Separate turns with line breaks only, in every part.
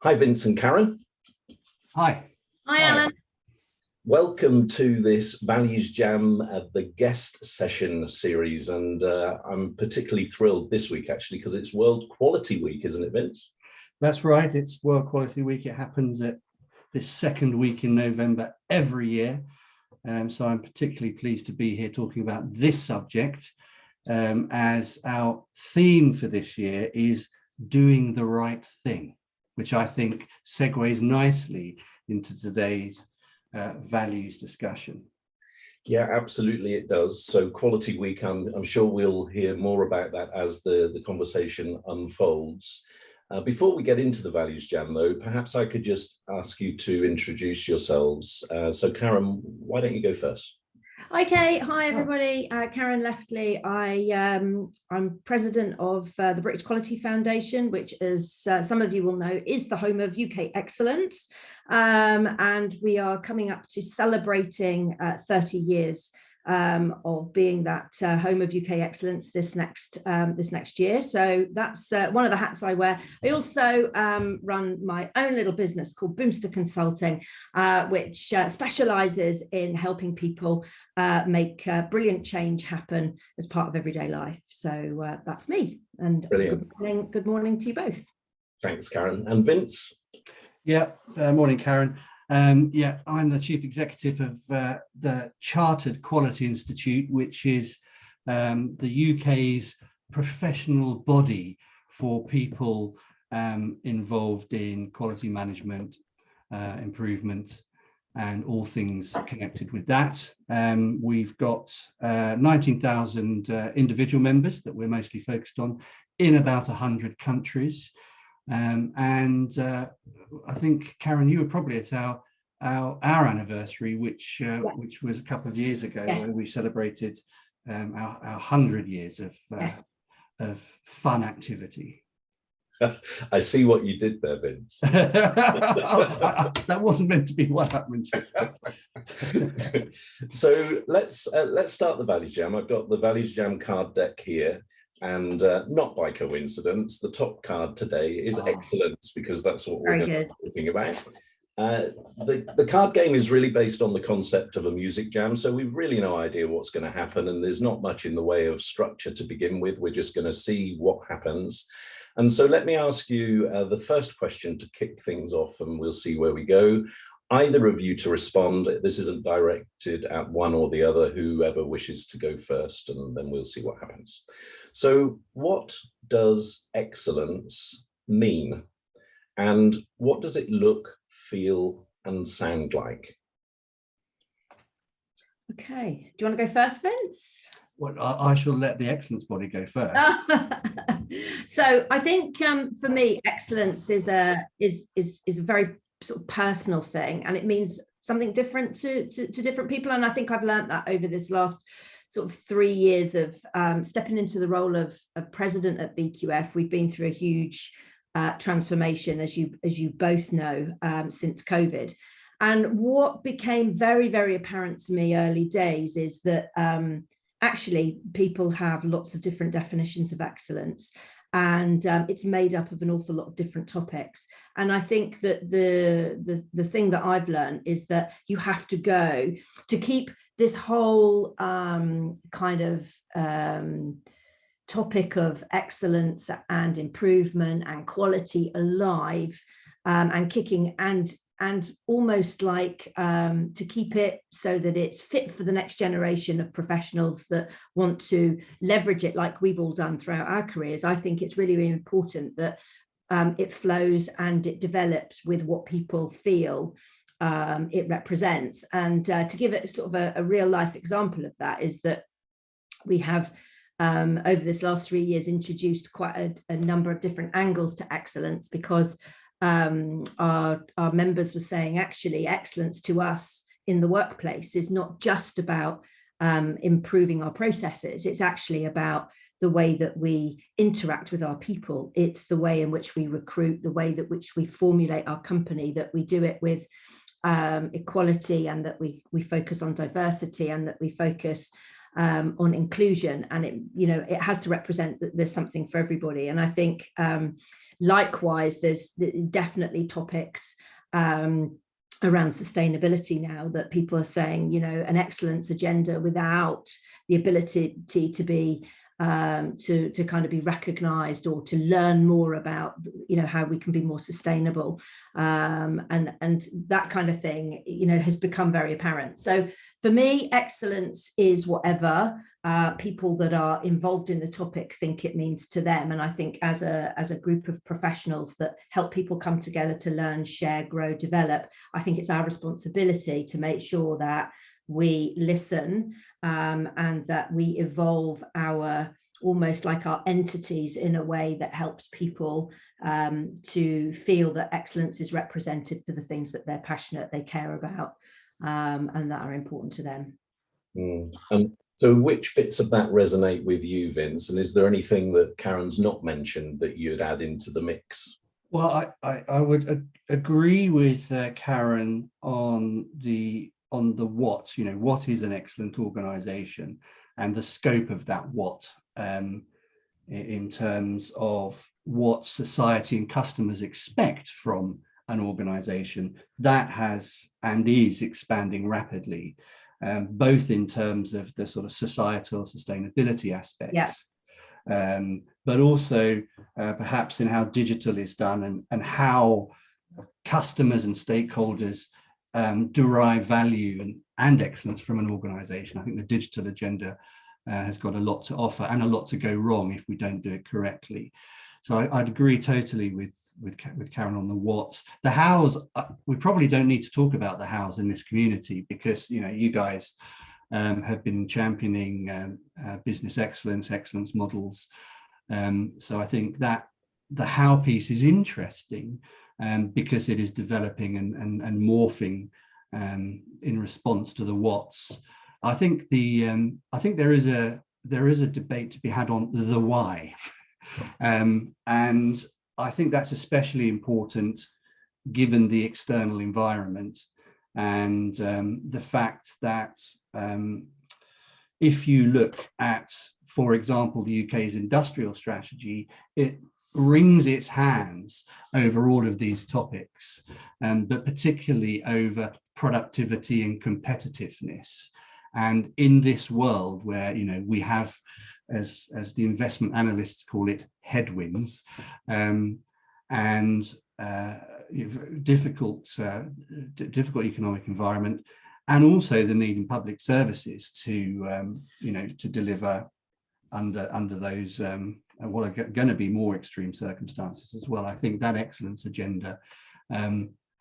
Hi, Vince and Karen.
Hi.
Hi, Alan.
Welcome to this ValuesJam, the guest session series. And I'm particularly thrilled this week, actually, because it's World Quality Week, isn't it, Vince?
That's right. It's World Quality Week. It happens at this second week in November every year. So I'm particularly pleased to be here talking about this subject as our theme for this year is doing the right thing, which I think segues nicely into today's values discussion.
Yeah, absolutely it does. So Quality Week, I'm sure we'll hear more about that as the conversation unfolds. Before we get into the Values Jam, though, perhaps I could just ask you to introduce yourselves. So Karen, why don't you go first?
Okay, hi everybody, KarenLeftley. I'm president of the British Quality Foundation, which, as some of you will know, is the home of UK excellence. And we are coming up to celebrating 30 years of being that home of UK excellence this next year. So that's one of the hats I wear. I also run my own little business called Boomster Consulting, which specializes in helping people make brilliant change happen as part of everyday life. So that's me. And good morning to you both.
Thanks, Karen. And Vince?
Yeah, morning, Karen. I'm the chief executive of the Chartered Quality Institute, which is the UK's professional body for people involved in quality management, improvement, and all things connected with that. We've got 19,000 individual members that we're mostly focused on in about 100 countries. I think, Karen, you were probably at our anniversary, which was a couple of years ago,
yes,
when we celebrated our 100 years of fun activity.
I see what you did there, Vince.
That wasn't meant to be what happened.
So let's start the Values Jam. I've got the Values Jam card deck here. And not by coincidence, the top card today is excellence, because that's what we're going to be talking about. The card game is really based on the concept of a music jam, so we've really no idea what's going to happen, and there's not much in the way of structure to begin with. We're just going to see what happens. And so let me ask you the first question to kick things off, and we'll see where we go. Either of you to respond. This isn't directed at one or the other, whoever wishes to go first, and then we'll see what happens. So what does excellence mean? And what does it look, feel, and sound like?
Okay, do you want to go first, Vince?
Well, I shall let the excellence body go first.
So I think for me, excellence is a very sort of personal thing, and it means something different to different people. And I think I've learned that over this last sort of 3 years of stepping into the role of president at BQF. We've been through a huge transformation, as you both know, since COVID. And what became very, very apparent to me early days is that actually people have lots of different definitions of excellence, and it's made up of an awful lot of different topics. And I think that the thing that I've learned is that you have to go to keep this whole kind of topic of excellence and improvement and quality alive and kicking, and almost like to keep it so that it's fit for the next generation of professionals that want to leverage it like we've all done throughout our careers. I think it's really, really important that it flows and it develops with what people feel it represents. And to give it sort of a real life example of that is that we have over this last 3 years introduced quite a number of different angles to excellence, because our members were saying actually excellence to us in the workplace is not just about improving our processes. It's actually about the way that we interact with our people. It's the way in which we recruit, the way that which we formulate our company, that we do it with equality, and that we focus on diversity, and that we focus on inclusion, and it has to represent that there's something for everybody. And I think likewise, there's definitely topics around sustainability now that people are saying, an excellence agenda without the ability to be to kind of be recognized or to learn more about how we can be more sustainable, and that kind of thing has become very apparent. So for me, excellence is whatever people that are involved in the topic think it means to them. And I think as a group of professionals that help people come together to learn, share, grow, develop, I think it's our responsibility to make sure that we listen, and that we evolve almost like our entities in a way that helps people to feel that excellence is represented for the things that they're passionate, they care about, and that are important to them.
And so which bits of that resonate with you, Vince? And is there anything that Karen's not mentioned that you'd add into the mix?
Well, I would agree with Karen on the what, what is an excellent organization, and the scope of that what, in terms of what society and customers expect from an organization that has and is expanding rapidly, both in terms of the sort of societal sustainability aspects, but also perhaps in how digital is done, and how customers and stakeholders derive value and excellence from an organization. I think the digital agenda has got a lot to offer and a lot to go wrong if we don't do it correctly. So I'd agree totally with Karen on the what's. The hows, we probably don't need to talk about the hows in this community, because you guys have been championing business excellence models. So I think that the how piece is interesting, because it is developing and morphing in response to the what's. I think there is a debate to be had on the why, and I think that's especially important given the external environment, and the fact that if you look at, for example, the UK's industrial strategy, it wrings its hands over all of these topics, but particularly over productivity and competitiveness. And in this world where we have, as the investment analysts call it, headwinds, and difficult economic environment, and also the need in public services to deliver under those what are going to be more extreme circumstances as well. I think that excellence agenda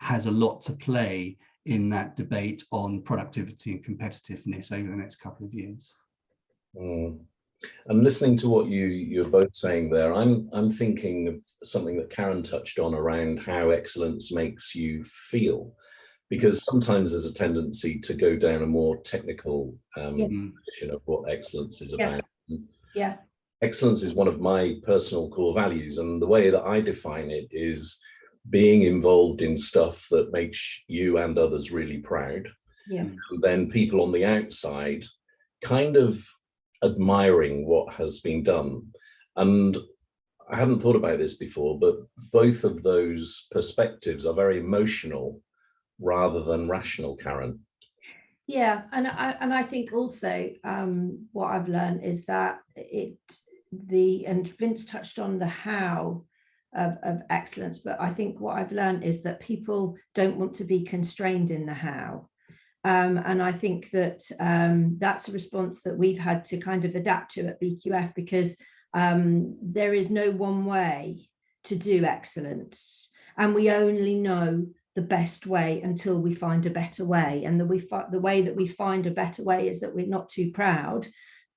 has a lot to play in that debate on productivity and competitiveness over the next couple of years.
And listening to what you're both saying there, I'm thinking of something that Karen touched on around how excellence makes you feel, because sometimes there's a tendency to go down a more technical position of what excellence is about.
Yeah.
Excellence is one of my personal core values, and the way that I define it is being involved in stuff that makes you and others really proud.
Yeah.
And then people on the outside kind of admiring what has been done. And I hadn't thought about this before, but both of those perspectives are very emotional rather than rational, Karen.
Yeah, and I think also what I've learned is that and Vince touched on the how of excellence, but I think what I've learned is that people don't want to be constrained in the how. And I think that that's a response that we've had to kind of adapt to at BQF, because there is no one way to do excellence, and we only know the best way until we find a better way. And the way that we find a better way is that we're not too proud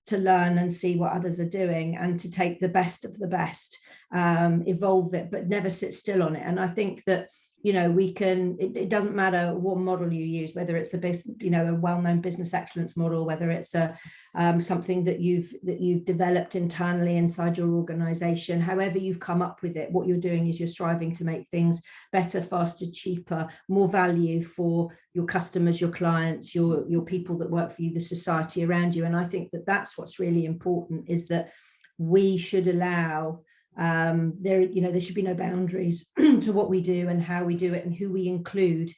to learn and see what others are doing, and to take the best of the best, evolve it, but never sit still on it. And I think that we can, it doesn't matter what model you use, whether it's a business, a well-known business excellence model, whether it's a something that you've developed internally inside your organization. However you've come up with it, what you're doing is you're striving to make things better, faster, cheaper, more value for your customers, your clients, your people that work for you, the society around you. And I think that that's what's really important, is that we should allow there should be no boundaries to what we do and how we do it and who we include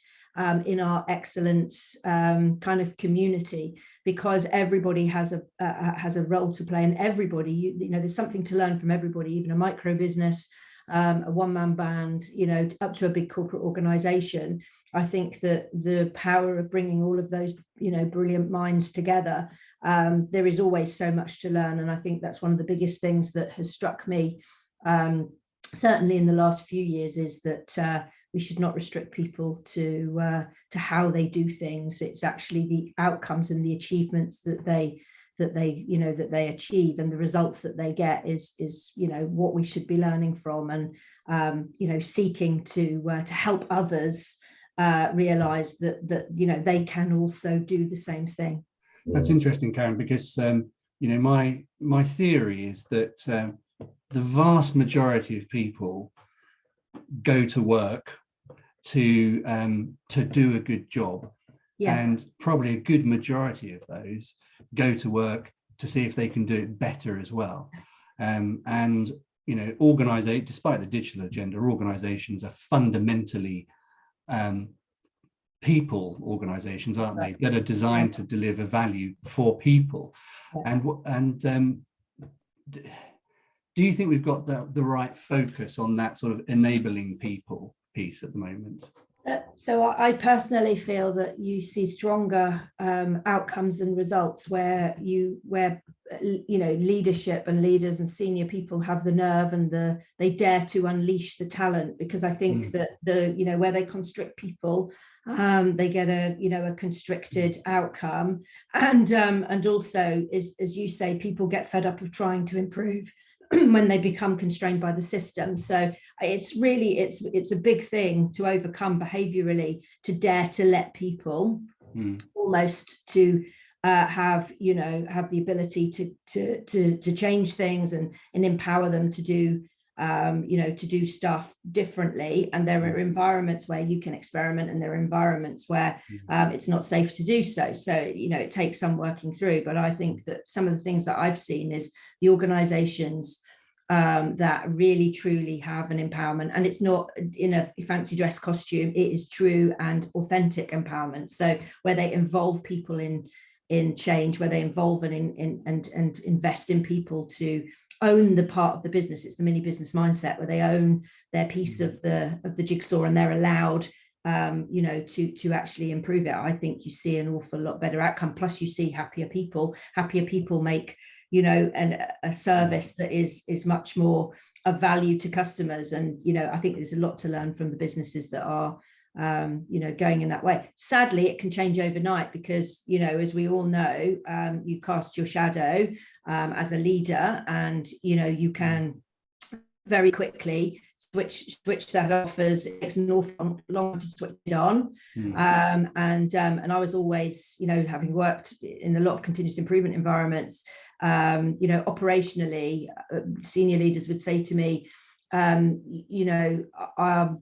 in our excellence kind of community, because everybody has a role to play, and everybody, there's something to learn from everybody, even a micro business, a one-man band, up to a big corporate organization. I think that the power of bringing all of those, brilliant minds together, there is always so much to learn. And I think that's one of the biggest things that has struck me, certainly in the last few years, is that we should not restrict people to how they do things. It's actually the outcomes and the achievements that they achieve, and the results that they get is what we should be learning from, and seeking to help others realize that they can also do the same thing.
That's interesting, Karen, because my theory is that the vast majority of people go to work to do a good job, and probably a good majority of those go to work to see if they can do it better as well. Despite the digital agenda, organizations are fundamentally people organizations, aren't they, that are designed to deliver value for people. And do you think we've got the right focus on that sort of enabling people piece at the moment?
So I personally feel that you see stronger outcomes and results where leadership and leaders and senior people have the nerve and they dare to unleash the talent, because I think that where they constrict people, they get a constricted outcome, and also, as you say, people get fed up of trying to improve when they become constrained by the system. So it's a big thing to overcome behaviorally, to dare to let people almost to have the ability to change things and empower them to do stuff differently. And there are environments where you can experiment, and there are environments where it's not safe to do so. So, it takes some working through. But I think that some of the things that I've seen is the organizations that really truly have an empowerment, and it's not in a fancy dress costume, it is true and authentic empowerment. So where they involve people in change, where they involve and invest in people to own the part of the business. It's the mini business mindset, where they own their piece of the jigsaw, and they're allowed to actually improve it. I think you see an awful lot better outcome. Plus you see happier people make a service that is much more of value to customers. And I think there's a lot to learn from the businesses that are going in that way. Sadly, it can change overnight, because as we all know, you cast your shadow as a leader, and you can very quickly switch that off, as it takes an awful long to switch it on. And I was always, having worked in a lot of continuous improvement environments, operationally, senior leaders would say to me,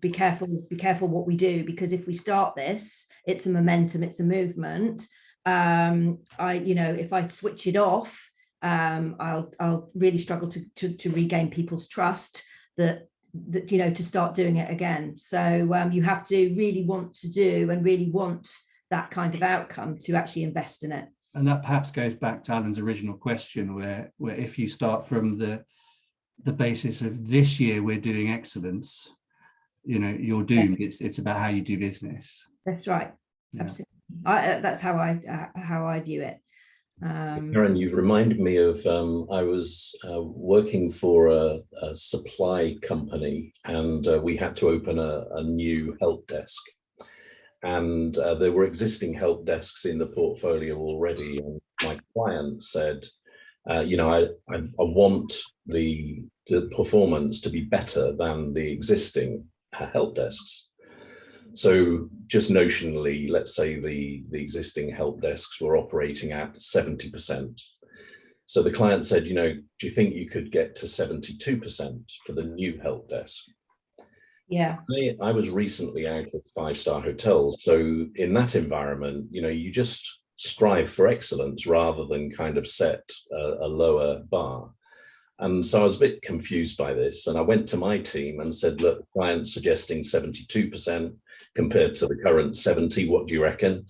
be careful what we do, because if we start this, it's a momentum, it's a movement. If I switch it off, I'll really struggle to regain people's trust that to start doing it again. So you have to really want to do and really want that kind of outcome to actually invest in it.
And that perhaps goes back to Alan's original question, where if you start from the basis of this year we're doing excellence, you're doomed. It's about how you do business.
That's right. Yeah. Absolutely. That's how I view it.
Karen, you've reminded me of I was working for a supply company, and we had to open a new help desk. And there were existing help desks in the portfolio already. And my client said, I want the performance to be better than the existing help desks. So just notionally, let's say the existing help desks were operating at 70%. So the client said, you know, do you think you could get to 72% for the new help desk?
Yeah.
I was recently out of 5-star hotels. So in that environment, you know, you just strive for excellence rather than kind of set a lower bar. And so I was a bit confused by this. And I went to my team and said, look, the client's suggesting 72% compared to the current 70. What do you reckon?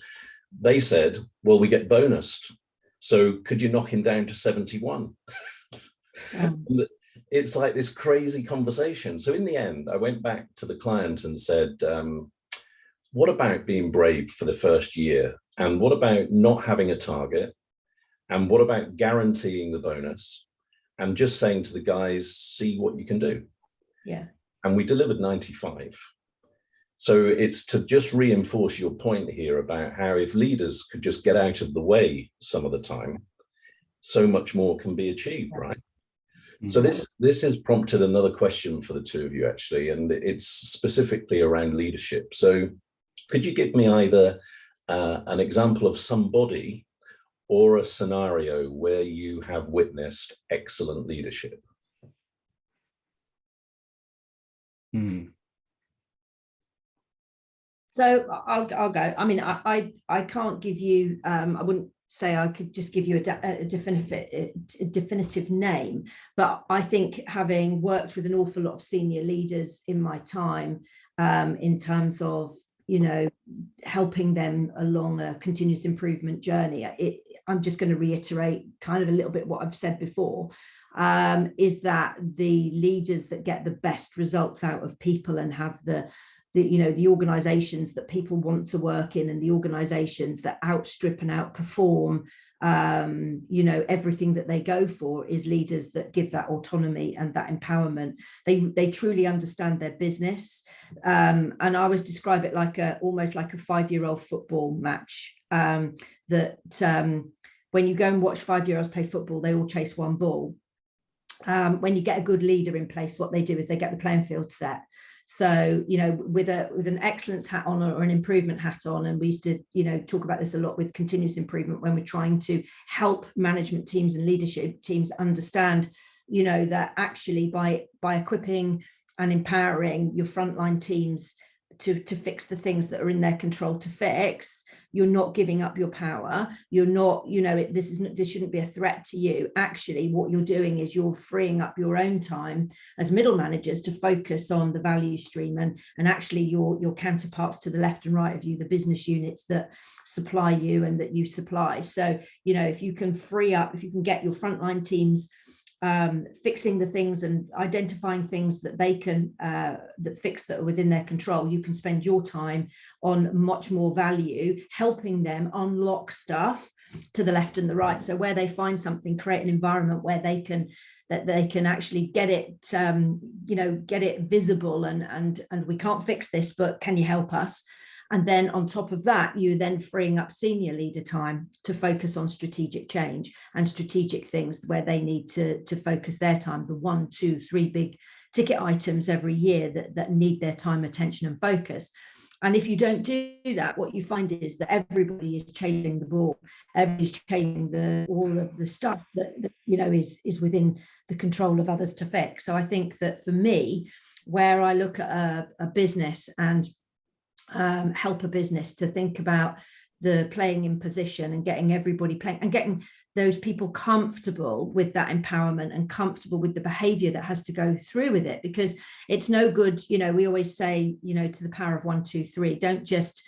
They said, well, we get bonused. So could you knock him down to 71? It's like this crazy conversation. So in the end, I went back to the client and said, what about being brave for the first year? And what about not having a target? And what about guaranteeing the bonus? And just saying to the guys, see what you can do.
Yeah.
And we delivered 95. So it's to just reinforce your point here about how if leaders could just get out of the way some of the time, so much more can be achieved, right? So this has prompted another question for the two of you, actually, and it's specifically around leadership. So could you give me either an example of somebody or a scenario where you have witnessed excellent leadership?
So I'll go. I mean, I can't give you, I wouldn't say I could just give you a definitive name, but I think having worked with an awful lot of senior leaders in my time, in terms of, you know, helping them along a continuous improvement journey, I'm just going to reiterate kind of a little bit what I've said before, is that the leaders that get the best results out of people and have the organizations that people want to work in, and the organizations that outstrip and outperform, everything that they go for, is leaders that give that autonomy and that empowerment. They truly understand their business. And I always describe it like almost like a 5-year-old football match, that when you go and watch 5-year-olds play football, they all chase one ball. When you get a good leader in place, what they do is they get the playing field set. So, you know, with an excellence hat on or an improvement hat on, and we used to, you know, talk about this a lot with continuous improvement when we're trying to help management teams and leadership teams understand, you know, that actually by equipping and empowering your frontline teams to fix the things that are in their control to fix, you're not giving up your power. You're not, you know, this shouldn't be a threat to you. Actually, what you're doing is you're freeing up your own time as middle managers to focus on the value stream, and actually your counterparts to the left and right of you, the business units that supply you and that you supply. So, you know, if you can free up, if you can get your frontline teams fixing the things and identifying things that they can that fix that are within their control, you can spend your time on much more value, helping them unlock stuff to the left and the right. So where they find something, create an environment where they can actually get it, get it visible, and we can't fix this, but can you help us? And then on top of that, you're then freeing up senior leader time to focus on strategic change and strategic things where they need to focus their time, the 1, 2, 3 big ticket items every year that need their time, attention, and focus. And if you don't do that, what you find is that everybody is chasing the ball, everybody's chasing all of the stuff that you know is within the control of others to fix. So I think that for me, where I look at a business and help a business to think about the playing in position and getting everybody playing and getting those people comfortable with that empowerment and comfortable with the behavior that has to go through with it, because it's no good, you know, we always say, you know, to the power of 1, 2, 3, don't just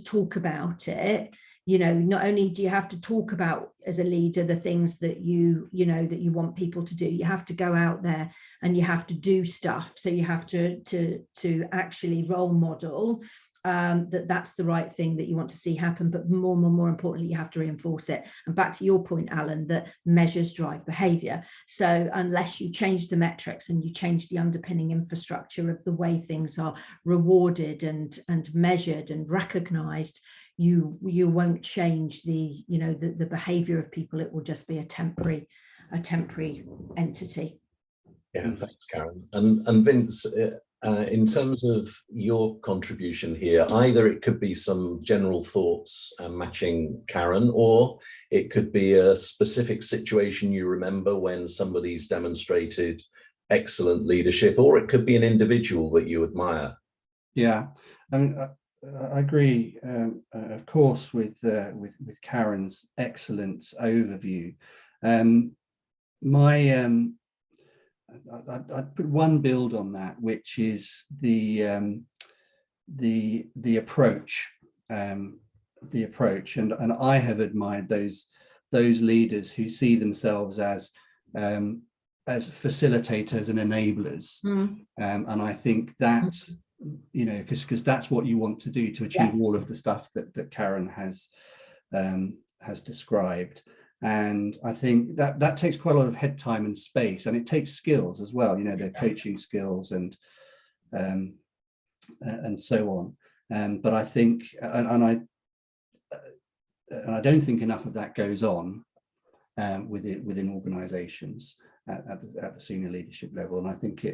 talk about it. You know, not only do you have to talk about as a leader the things that you want people to do, you have to go out there and you have to do stuff. So you have to actually role model that's the right thing that you want to see happen. But more importantly, you have to reinforce it. And back to your point, Alan, that measures drive behavior. So unless you change the metrics and you change the underpinning infrastructure of the way things are rewarded and measured and recognized, you won't change the behavior of people. It will just be a temporary entity.
Yeah, thanks, Karen. And Vince, In terms of your contribution here, either it could be some general thoughts matching Karen, or it could be a specific situation you remember when somebody's demonstrated excellent leadership, or it could be an individual that you admire.
Yeah, I mean, I agree, of course, with Karen's excellent overview. I'd put one build on that, which is the approach, and I have admired those leaders who see themselves as facilitators and enablers, and I think that, you know, because that's what you want to do to achieve all of the stuff that Karen has described. And I think that takes quite a lot of head time and space, and it takes skills as well, you know, their coaching skills and so on. But I think, and I don't think enough of that goes on within organizations at the senior leadership level. And I think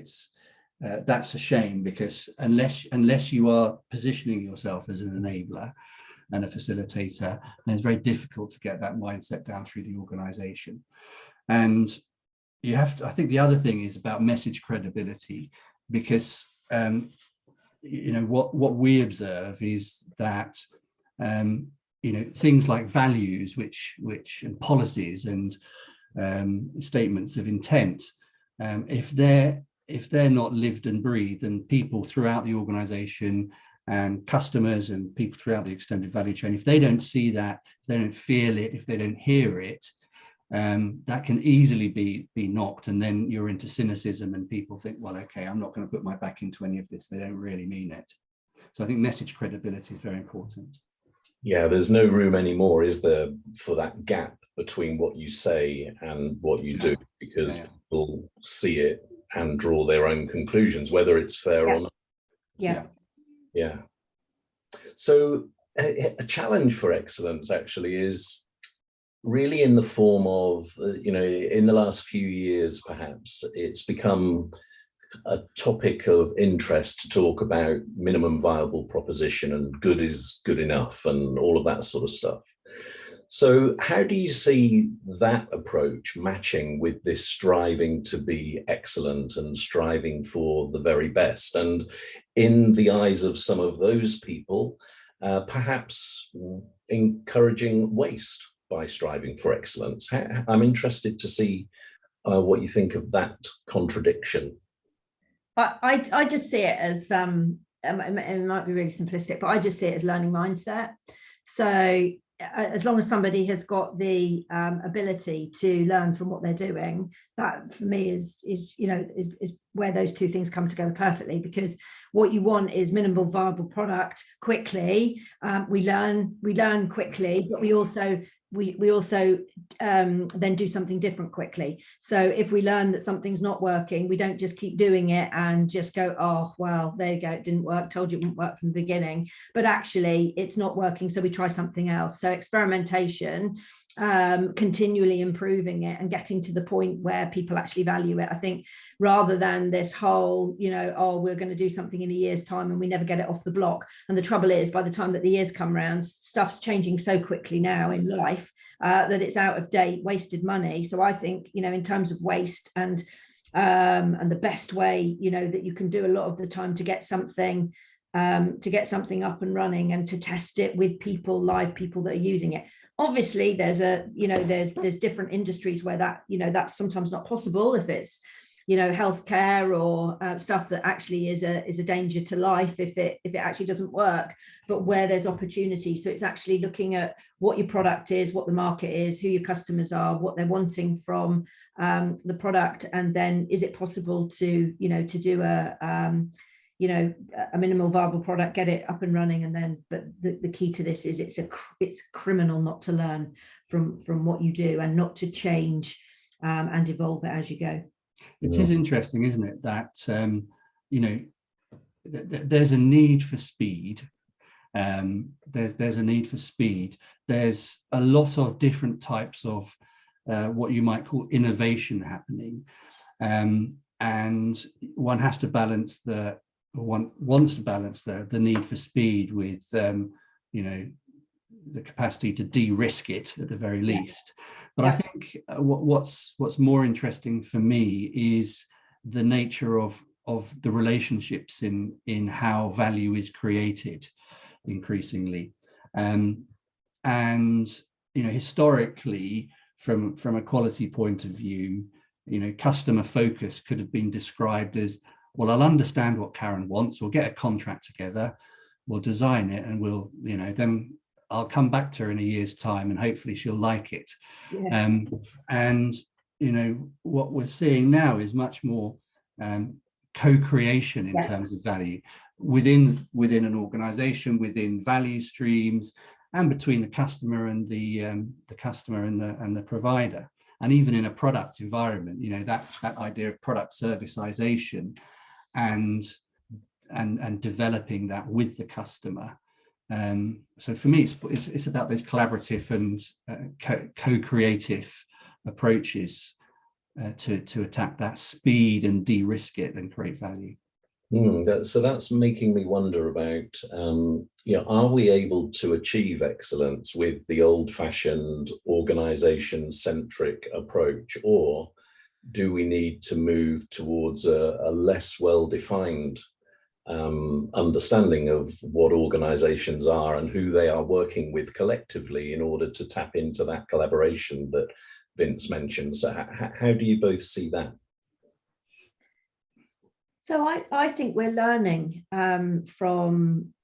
that's a shame, because unless you are positioning yourself as an enabler and a facilitator, then it's very difficult to get that mindset down through the organization. And you have to, I think the other thing is about message credibility, because you know, what we observe is that you know, things like values, which and policies and statements of intent, if they're not lived and breathed, and people throughout the organization and customers and people throughout the extended value chain, if they don't see that, if they don't feel it, if they don't hear it, that can easily be knocked, and then you're into cynicism, and people think, well, okay, I'm not going to put my back into any of this, they don't really mean it. So I think message credibility is very important.
Yeah, there's no room anymore, is there, for that gap between what you say and what you do, because people see it and draw their own conclusions, whether it's fair or not. Yeah. So a challenge for excellence actually is really in the form of, you know, in the last few years, perhaps it's become a topic of interest to talk about minimum viable proposition and good is good enough and all of that sort of stuff. So how do you see that approach matching with this striving to be excellent and striving for the very best? And in the eyes of some of those people, perhaps encouraging waste by striving for excellence. I'm interested to see what you think of that contradiction.
I just see it as, it might be really simplistic, but I just see it as learning mindset. So as long as somebody has got the ability to learn from what they're doing, that for me is where those two things come together perfectly, because what you want is minimal viable product quickly. We learn quickly, but we also then do something different quickly. So if we learn that something's not working, we don't just keep doing it and just go, oh, well, there you go, it didn't work, told you it wouldn't work from the beginning, but actually it's not working, so we try something else. So experimentation, continually improving it and getting to the point where people actually value it. I think rather than this whole, you know, oh, we're going to do something in a year's time and we never get it off the block. And the trouble is, by the time that the years come around, stuff's changing so quickly now in life that it's out of date, wasted money. So I think, you know, in terms of waste and the best way, you know, that you can do a lot of the time to get something up and running and to test it with people, live people that are using it. Obviously, there's different industries where that, you know, that's sometimes not possible, if it's, you know, healthcare or stuff that actually is a danger to life if it actually doesn't work, but where there's opportunity. So it's actually looking at what your product is, what the market is, who your customers are, what they're wanting from the product, and then is it possible to, you know, to do a minimal viable product, get it up and running, and then, but the key to this is it's criminal not to learn from what you do and not to change and evolve it as you go.
It is interesting, isn't it, that you know, there's a need for speed. There's a need for speed. There's a lot of different types of what you might call innovation happening, and one has to balance the wants to balance the need for speed with you know, the capacity to de-risk it at the very least. But I think what's more interesting for me is the nature of the relationships in how value is created increasingly. And you know, historically, from a quality point of view, you know, customer focus could have been described as, well, I'll understand what Karen wants, we'll get a contract together, we'll design it, and we'll, you know, then I'll come back to her in a year's time and hopefully she'll like it. And you know, what we're seeing now is much more co-creation in terms of value within an organization, within value streams, and between the customer and the customer and the provider, and even in a product environment. You know, that idea of product servicization and developing that with the customer. So for me, it's about those collaborative and co-creative approaches to attack that speed and de-risk it and create value.
So that's making me wonder about, you know, are we able to achieve excellence with the old-fashioned organization-centric approach, or do we need to move towards a less well-defined understanding of what organizations are and who they are working with collectively in order to tap into that collaboration that Vince mentioned? So how do you both see that?
So I think we're learning from,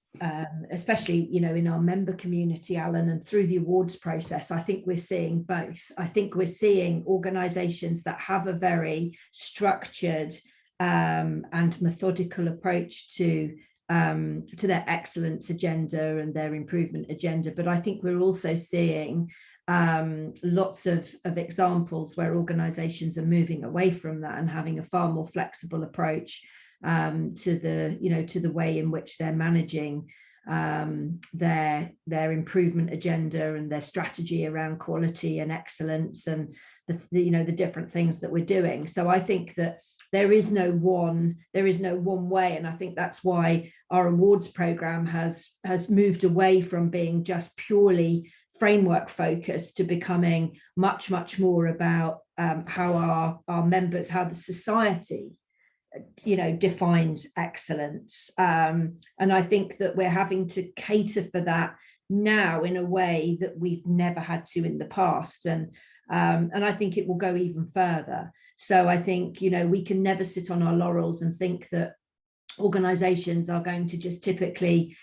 especially, you know, in our member community, Alan, and through the awards process. I think we're seeing both. I think we're seeing organizations that have a very structured and methodical approach to their excellence agenda and their improvement agenda. But I think we're also seeing lots of examples where organizations are moving away from that and having a far more flexible approach to the way in which they're managing their improvement agenda and their strategy around quality and excellence, and the different things that we're doing. So I think that there is no one way, and I think that's why our awards program has moved away from being just purely framework focused to becoming much more about how our members, how the society, you know, defines excellence, and I think that we're having to cater for that now in a way that we've never had to in the past, and I think it will go even further. So I think, you know, we can never sit on our laurels and think that organizations are going to just typically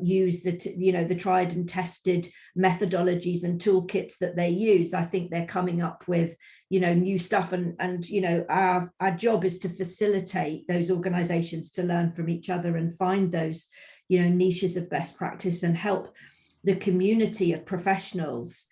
use the tried and tested methodologies and toolkits that they use. I think they're coming up with, you know, new stuff, and you know, our job is to facilitate those organizations to learn from each other and find those, you know, niches of best practice and help the community of professionals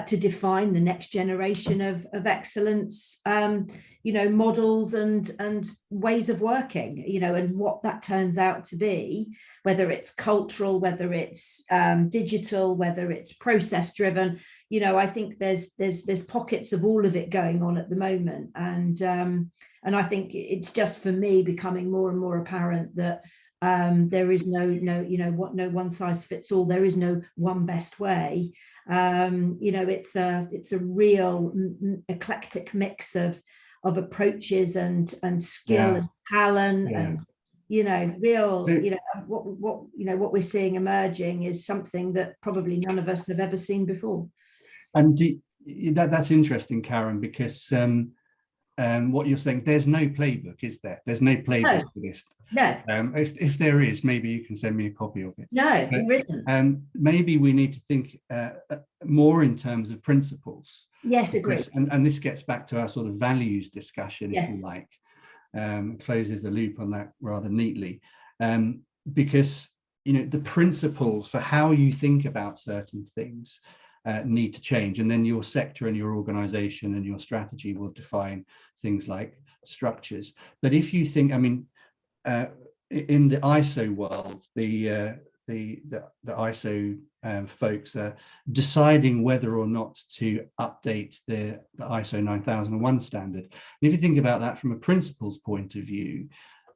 to define the next generation of excellence, you know, models and ways of working, you know, and what that turns out to be, whether it's cultural, whether it's digital, whether it's process driven. You know, I think there's pockets of all of it going on at the moment, and I think it's just, for me, becoming more and more apparent that there is no one size fits all. There is no one best way. You know, it's a real eclectic mix of approaches and skill and talent, and you know, real, you know, what we're seeing emerging is something that probably none of us have ever seen before.
And that's interesting, Karen, because what you're saying, there's no playbook, is there? There's no playbook for this.
No.
If there is, maybe you can send me a copy of it.
No, there isn't.
Maybe we need to think more in terms of principles.
Yes, agreed.
And this gets back to our sort of values discussion, if you like, closes the loop on that rather neatly, because, you know, the principles for how you think about certain things need to change, and then your sector and your organization and your strategy will define things like structures. But if you think, I mean, in the ISO world, the ISO folks are deciding whether or not to update the ISO 9001 standard. And if you think about that from a principles point of view,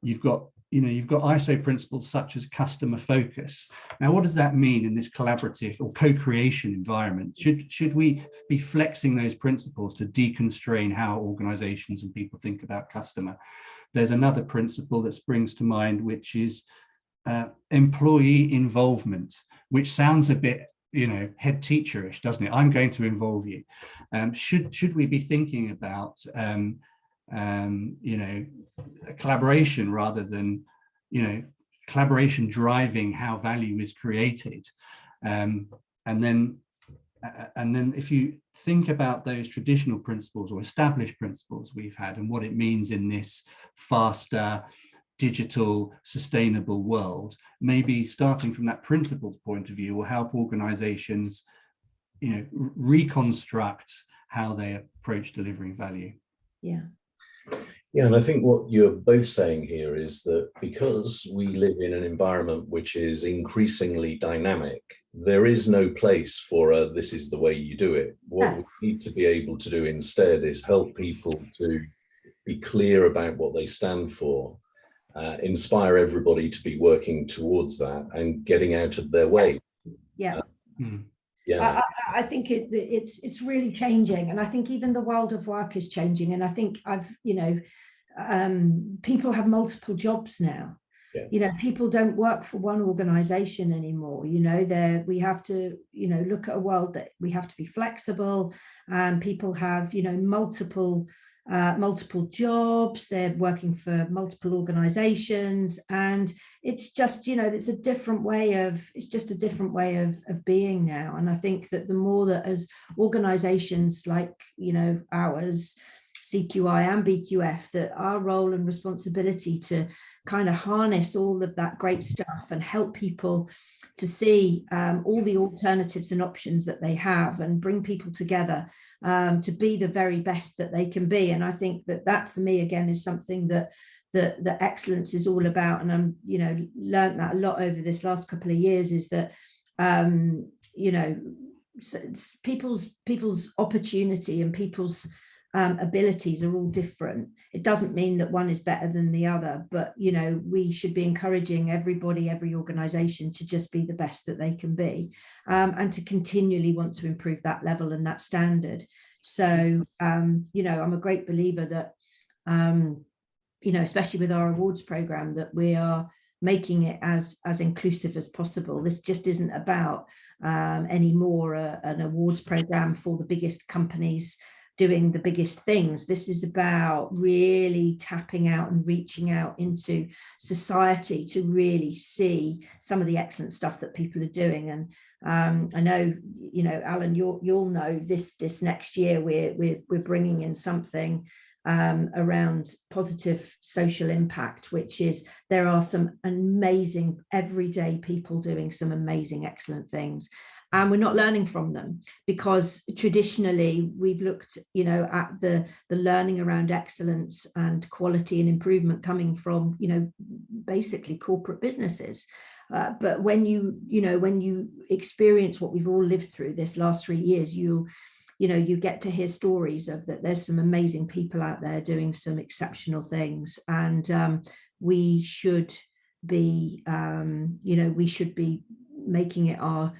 you've got ISO principles such as customer focus. Now, what does that mean in this collaborative or co-creation environment? Should we be flexing those principles to deconstrain how organizations and people think about customer? There's another principle that springs to mind, which is employee involvement, which sounds a bit, head teacherish, doesn't it? I'm going to involve you. Should we be thinking about a collaboration rather than, collaboration driving how value is created? And then if you think about those traditional principles or established principles we've had and what it means in this faster, digital, sustainable world, maybe starting from that principles point of view will help organizations, reconstruct how they approach delivering value.
Yeah.
Yeah, and I think what you're both saying here is that because we live in an environment which is increasingly dynamic, there is no place for this is the way you do it. What we need to be able to do instead is help people to be clear about what they stand for, inspire everybody to be working towards that and getting out of their way.
Yeah.
Yeah.
I think it's really changing, and I think even the world of work is changing. And I think people have multiple jobs now. Yeah. People don't work for one organization anymore. We have to look at a world that we have to be flexible, and people have multiple jobs, they're working for multiple organizations, and it's just it's a different way of being now. And I think that the more that as organizations like ours, CQI and BQF, that our role and responsibility to kind of harness all of that great stuff and help people to see all the alternatives and options that they have, and bring people together to be the very best that they can be. And I think that for me, again, is something that excellence is all about. And I'm learned that a lot over this last couple of years, is that people's opportunity and people's abilities are all different. It doesn't mean that one is better than the other, but we should be encouraging everybody, every organization, to just be the best that they can be, and to continually want to improve that level and that standard. So I'm a great believer that especially with our awards program, that we are making it as inclusive as possible. This just isn't about anymore an awards program for the biggest companies doing the biggest things. This is about really tapping out and reaching out into society to really see some of the excellent stuff that people are doing. And I know, Alan, you'll know this next year we're bringing in something around positive social impact, which is there are some amazing everyday people doing some amazing, excellent things. And we're not learning from them, because traditionally we've looked, at the learning around excellence and quality and improvement coming from, basically corporate businesses. But when you experience what we've all lived through this last 3 years, you get to hear stories of that. There's some amazing people out there doing some exceptional things, and we should be, making it our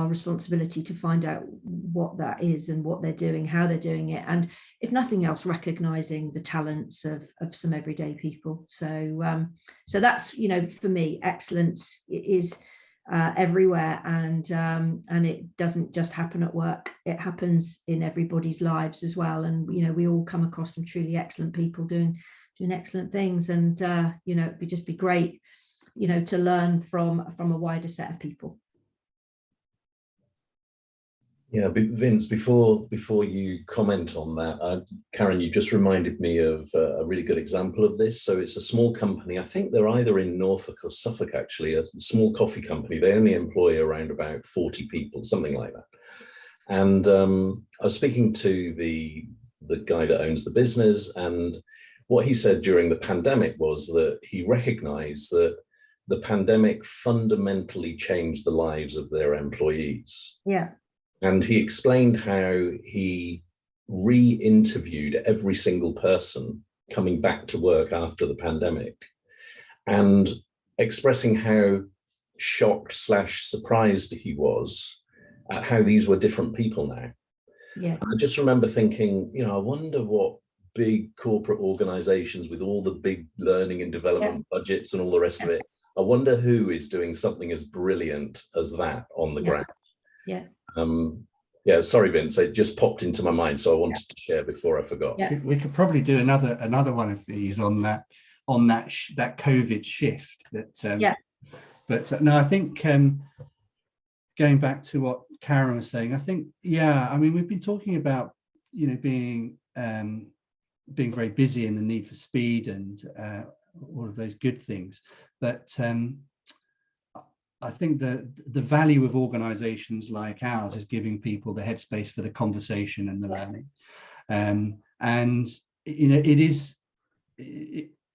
responsibility to find out what that is and what they're doing, how they're doing it, and if nothing else, recognizing the talents of some everyday people. So that's for me, excellence is everywhere, and it doesn't just happen at work, it happens in everybody's lives as well. And we all come across some truly excellent people doing excellent things, and it would just be great to learn from a wider set of people.
Yeah, Vince, before you comment on that, Karen, you just reminded me of a really good example of this. So it's a small company. I think they're either in Norfolk or Suffolk, actually, a small coffee company. They only employ around about 40 people, something like that. And I was speaking to the guy that owns the business, and what he said during the pandemic was that he recognized that the pandemic fundamentally changed the lives of their employees.
Yeah.
And he explained how he re-interviewed every single person coming back to work after the pandemic. and expressing how shocked / surprised he was at how these were different people now.
Yeah.
And I just remember thinking, you know, I wonder what big corporate organizations with all the big learning and development budgets and all the rest of it, I wonder who is doing something as brilliant as that on the ground.
Yeah.
Yeah, sorry, Vince, it just popped into my mind, so I wanted to share before I forgot.
Yeah. We could probably do another one of these on that COVID shift. But no, I think going back to what Karen was saying, I think, I mean, we've been talking about, you know, being very busy and the need for speed and all of those good things, but I think the value of organizations like ours is giving people the headspace for the conversation and the learning. And, you know,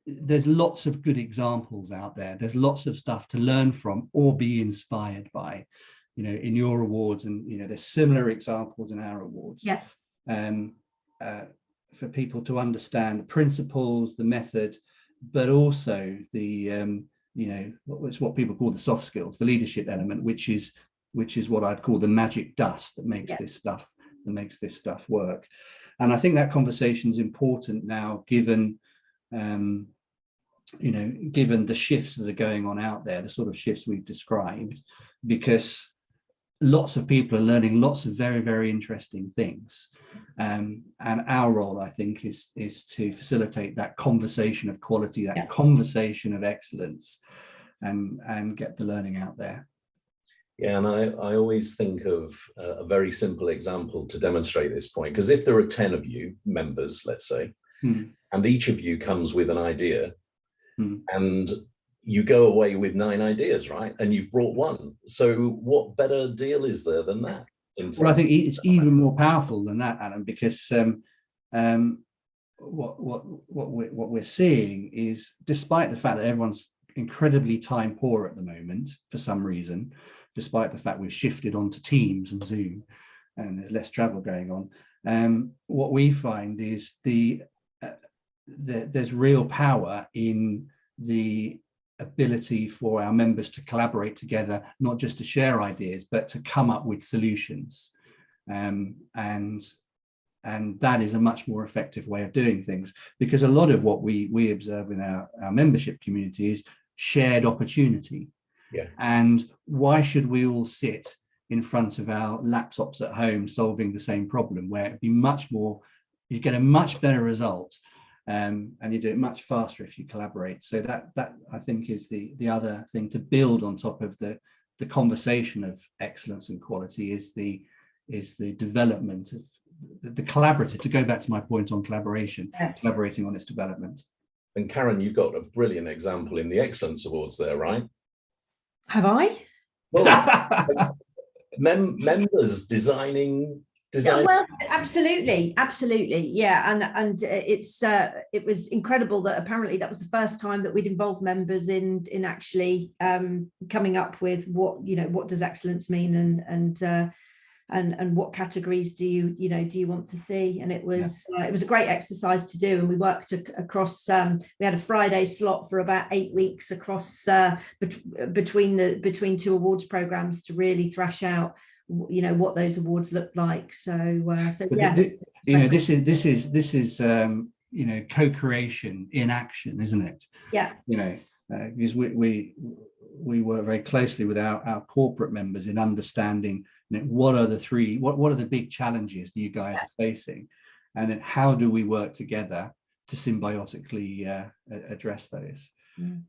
there's lots of good examples out there. There's lots of stuff to learn from or be inspired by, you know, in your awards. And, you know, there's similar examples in our awards. For people to understand the principles, the method, but also the, you know, it's what people call the soft skills, the leadership element, which is what I'd call the magic dust that makes this stuff work. And I think that conversation is important now, given you know, given the shifts that are going on out there, the sort of shifts we've described, because lots of people are learning lots of very, very interesting things. And our role, I think, is to facilitate that conversation of quality, that conversation of excellence, and get the learning out there.
Yeah, and I always think of a very simple example to demonstrate this point, because if there are 10 of you members, let's say, and each of you comes with an idea, and you go away with 9 ideas, right? And you've brought one. So what better deal is there than that?
Well, I think it's even more powerful than that, Alan, because what we're seeing is, despite the fact that everyone's incredibly time poor at the moment for some reason, despite the fact we've shifted onto Teams and Zoom and there's less travel going on, what we find is there's real power in the ability for our members to collaborate together, not just to share ideas, but to come up with solutions. And that is a much more effective way of doing things, because a lot of what we observe in our membership community is shared opportunity. And why should we all sit in front of our laptops at home solving the same problem, where it'd be much more, you get a much better result, and you do it much faster if you collaborate. So that I think is the other thing to build on top of the conversation of excellence and quality, is the development of the collaborative, to go back to my point on collaboration, collaborating on its development.
And Karen, you've got a brilliant example in the Excellence Awards there, right?
Have I?
Well, members designing.
Yeah, well, absolutely, yeah, and it was incredible that apparently that was the first time that we'd involved members in actually coming up with what does excellence mean, and what categories do you want to see. And it was a great exercise to do, and we worked across, we had a Friday slot for about 8 weeks across between 2 awards programs to really thrash out what those awards look like. So yeah,
this is co-creation in action, isn't it?
Yeah.
Because we work very closely with our corporate members in understanding what are the big challenges that you guys are facing, and then how do we work together to symbiotically address those.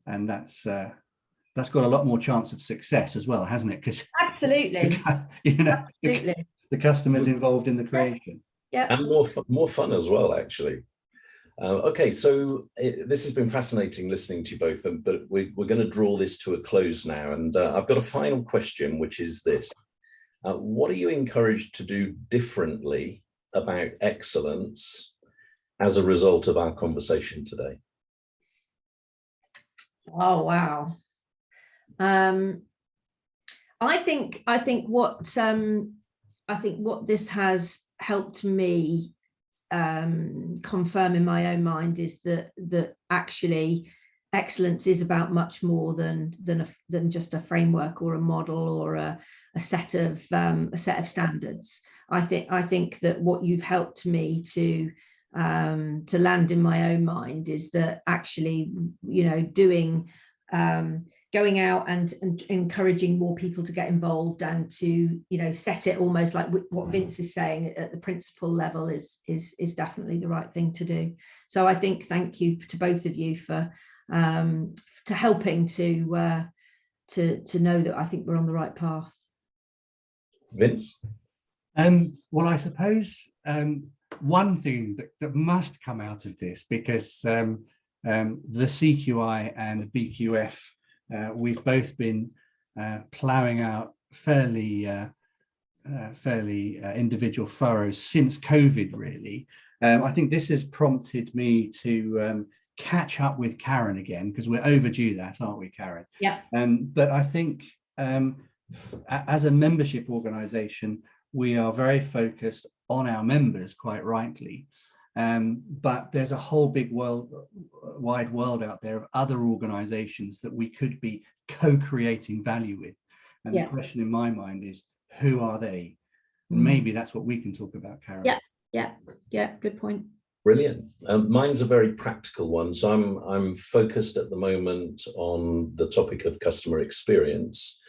And that's got a lot more chance of success as well, hasn't it? Because
absolutely,
the customers involved in the creation.
And more fun as well, actually. Okay, so this has been fascinating listening to you both, but we're going to draw this to a close now. And I've got a final question, which is this. What are you encouraged to do differently about excellence as a result of our conversation today?
Oh, wow. I think what this has helped me confirm in my own mind is that actually excellence is about much more than just a framework or a model or a set of standards. I think that what you've helped me to land in my own mind is that actually, doing going out and encouraging more people to get involved and to set it almost like what Vince is saying at the principal level is definitely the right thing to do. So I think thank you to both of you for helping to know that I think we're on the right path.
Vince?
Well, I suppose one thing that must come out of this, because the CQI and the BQF, we've both been ploughing out fairly individual furrows since COVID, really. I think this has prompted me to catch up with Karen again, because we're overdue that, aren't we, Karen?
Yeah.
But I think as a membership organisation, we are very focused on our members, quite rightly. But there's a whole big wide world out there of other organisations that we could be co-creating value with. And the question in my mind is, who are they? And maybe that's what we can talk about, Karen.
Yeah, good point.
Brilliant. Mine's a very practical one. So I'm focused at the moment on the topic of customer experience.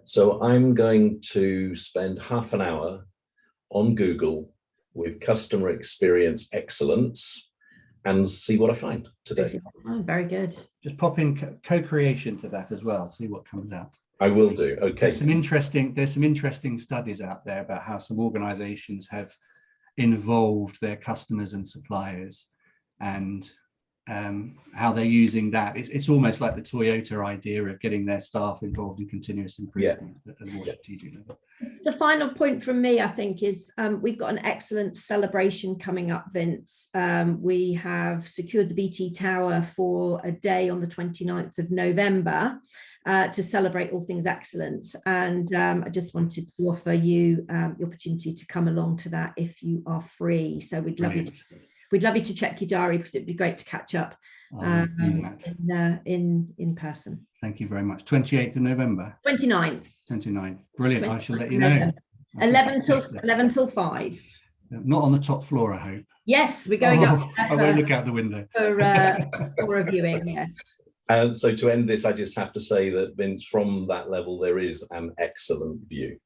So I'm going to spend half an hour on Google with customer experience excellence and see what I find today.
Oh, very good.
Just pop in co-creation to that as well, see what comes out.
I will do. Okay.
There's some interesting studies out there about how some organizations have involved their customers and suppliers, and how they're using that. It's almost like the Toyota idea of getting their staff involved in continuous improvement at a more strategic level.
The final point from me, I think, is we've got an excellent celebration coming up, Vince. We have secured the BT Tower for a day on the 29th of November to celebrate all things excellence. And I just wanted to offer you the opportunity to come along to that if you are free. So we'd love you to check your diary, because it'd be great to catch up in person.
Thank you very much. 28th of November.
29th.
Brilliant. I shall let you know.
11 till 5.
Not on the top floor, I hope.
Yes, we're going up.
I won't look out the window.
For a viewing, yes.
And so to end this, I just have to say that, Vince, from that level, there is an excellent view.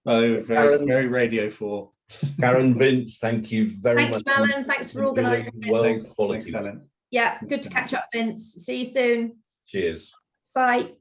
Very Radio 4.
Karen, Vince, thank you very much.
Thank you, Alan. Thanks for organising.
World quality.
Thanks, Alan.
Yeah, good to catch up, Vince. See you soon.
Cheers.
Bye.